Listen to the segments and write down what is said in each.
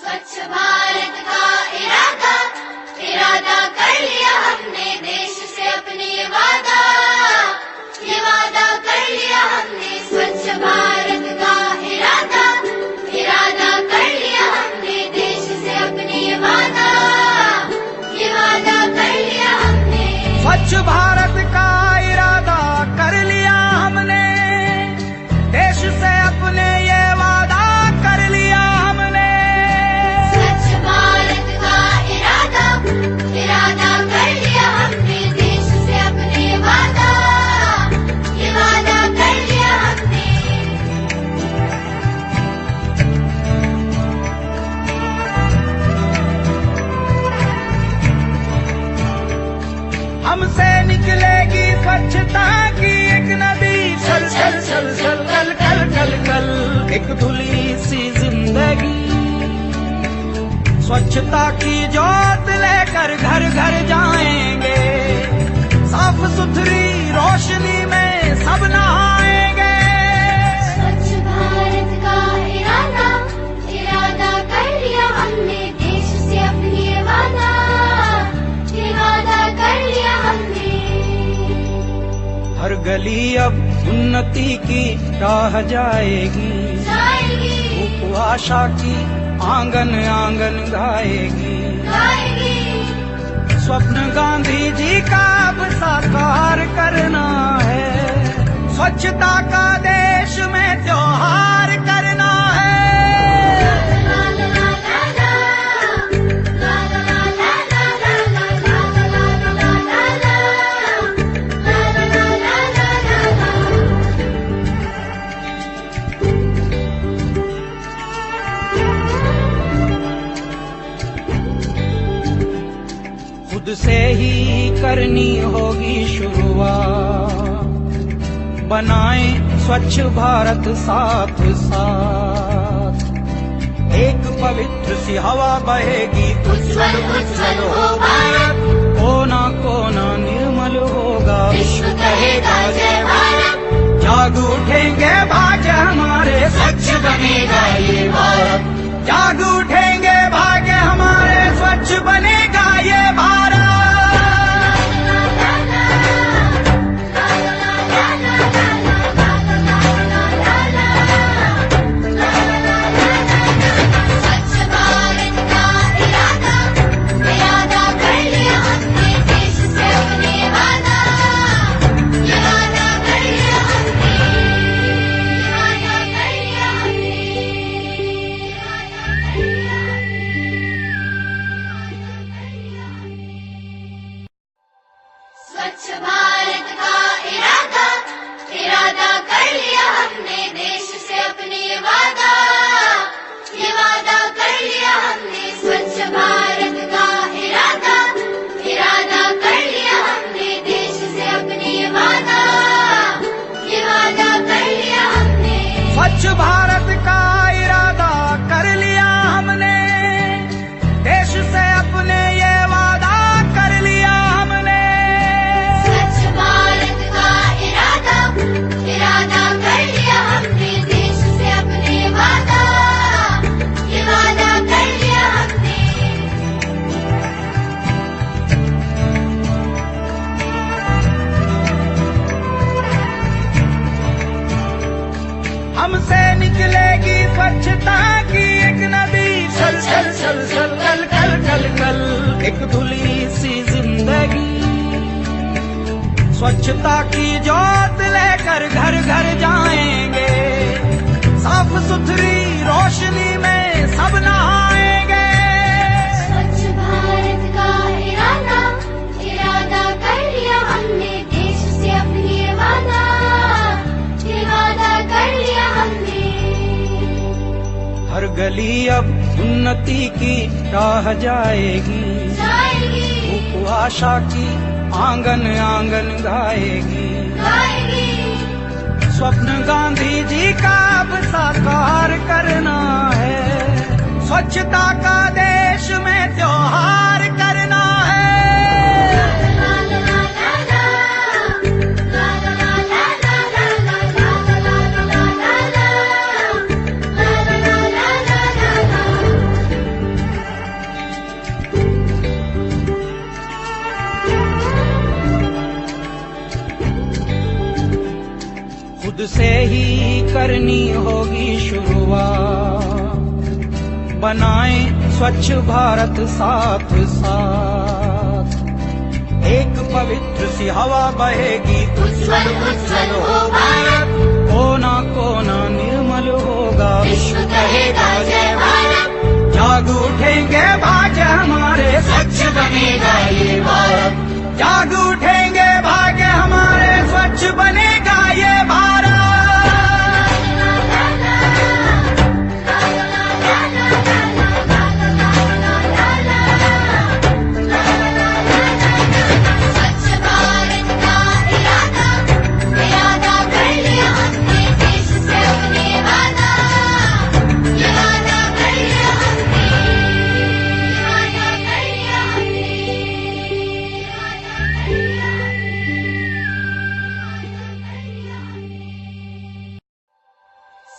स्वच्छ भारत का इरादा इरादा कर लिया हमने, देश से अपने ये वादा कर लिया हमने। स्वच्छ भारत का इरादा इरादा कर लिया हमने, देश से अपने ये वादा कर लिया हमने। स्वच्छ भारत का इरादा कर लिया हमने, देश से अपने ये वादा कर लिया हमने। स्वच्छ भारत का इरादा इरादा कर लिया हमने, देश से अपने ये वादा कर लिया हमने। हमसे निकलेगी स्वच्छता की एक नदी, छल छल छल छल कल कल कल कल एक धुली सी जिंदगी। स्वच्छता की जोत लेकर घर घर जाएंगे, साफ सुथरी रोशनी में सब नहाएंगे। स्वच्छ भारत का इरादा इरादा कर लिया हमने, देश से अपनी ये वादा कर लिया हमने। हर गली अब उन्नति की राह जाएगी, धूप आशा की आंगन आंगन गाएगी। स्वप्न गांधी जी का अब साकार करना है, स्वच्छता का देश में त्योहार करना है। खुद से ही करनी होगी शुरुआत, बनाएं स्वच्छ भारत साथ साथ। एक पवित्र सी हवा बहेगी, उज्जवल उज्जवल हो भारत। कोना कोना निर्मल होगा, विश्व कहेगा जय भारत। जाग उठेंगे भाग्य हमारे, स्वच्छ बनेगा ये भारत। जाग उठेंगे भाग्य हमारे, स्वच्छ बनेगा ये भारत। स्वच्छ भारत का इरादा इरादा कर लिया हमने, देश से अपने वादा कर लिया हमने। स्वच्छ भारत का इरादा इरादा कर लिया हमने, देश से अपने ये वादा कर लिया हमने। स्वच्छ भारत का इरादा इरादा कर लिया हमने, देश से अपने ये वादा कर लिया हमने। स्वच्छ भारत का इरादा कर लिया हमने, देश से अपने ये वादा कर लिया हमने। स्वच्छ भारत का इरादा इरादा कर लिया हमने, देश से अपने वादा कर लिया हमने। हमसे निकलेगी स्वच्छता की एक नदी, छल छल छल छल कल कल कल कल एक धुली सी जिंदगी। स्वच्छता की जोत लेकर घर घर जाएंगे, साफ सुथरी रोशनी में सब नहाएंगे। स्वच्छ भारत का इरादा इरादा कर लिया हमने, देश से अपनी ये वादा कर लिया हमने। हर गली अब उन्नति की राह जाएगी, धूप आशा की आंगन आंगन गाएगी। स्वप्न गांधी जी का अब साकार करना है, स्वच्छता का देश में त्योहार करना है। करनी होगी शुरुआत, बनाएं स्वच्छ भारत साथ साथ। एक पवित्र सी हवा बहेगी, उज्ज्वल उज्ज्वल हो भारत, कोना कोना निर्मल होगा, विश्व कहेगा जय भारत। जाग उठेंगे भाग्य हमारे, स्वच्छ बनेगा ये भारत, जाग उठेंगे भाग्य हमारे, स्वच्छ बनेगा ये भारत।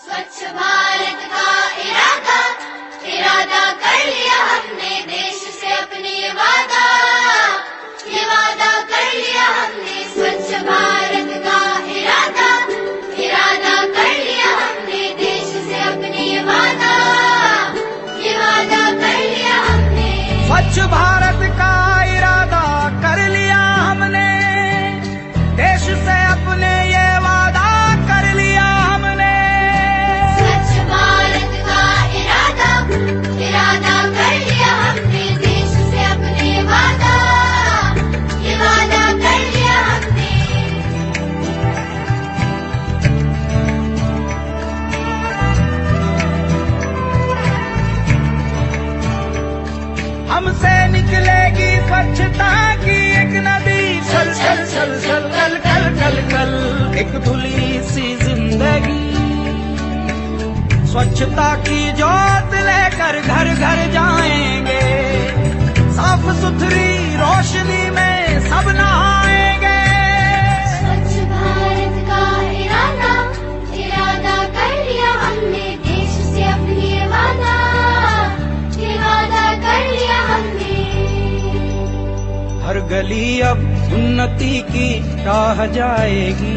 स्वच्छ भारत का इरादा, इरादा कर लिया हमने, देश से अपने ये वादा कर लिया हमने। स्वच्छ भारत का इरादा, इरादा कर लिया हमने, देश से अपने ये वादा कर लिया हमने। स्वच्छ भारत का इरादा कर लिया हमने, देश से अपने ये वादा कर लिया हमने। स्वच्छ भारत का इरादा, इरादा कर लिया हमने, देश से अपने वादा कर लिया हमने। हमसे निकलेगी स्वच्छता की एक नदी, छल छल छल छल कल कल कल कल, एक धुली सी जिंदगी। स्वच्छता की ज्योत लेकर घर घर जाएंगे, साफ सुथरी रोशनी में सब नहाएंगे। स्वच्छ भारत का इरादा, इरादा कर लिया हमने, देश से अपने वादा कर लिया हमने। हर गली अब उन्नति की राह जाएगी,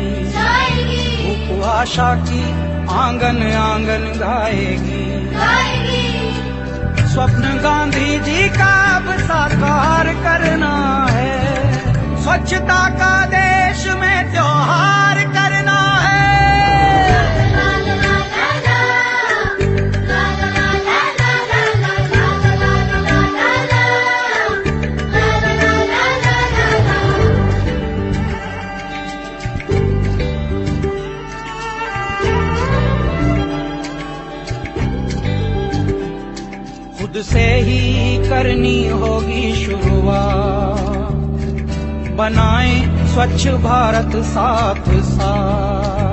धूप आशा की आंगन आंगन गाएगी। स्वप्न गांधी जी का अब साकार करना है, स्वच्छता का देश में त्योहार करना है। खुद से ही करनी होगी शुरुआत, बनाएं स्वच्छ भारत साथ साथ।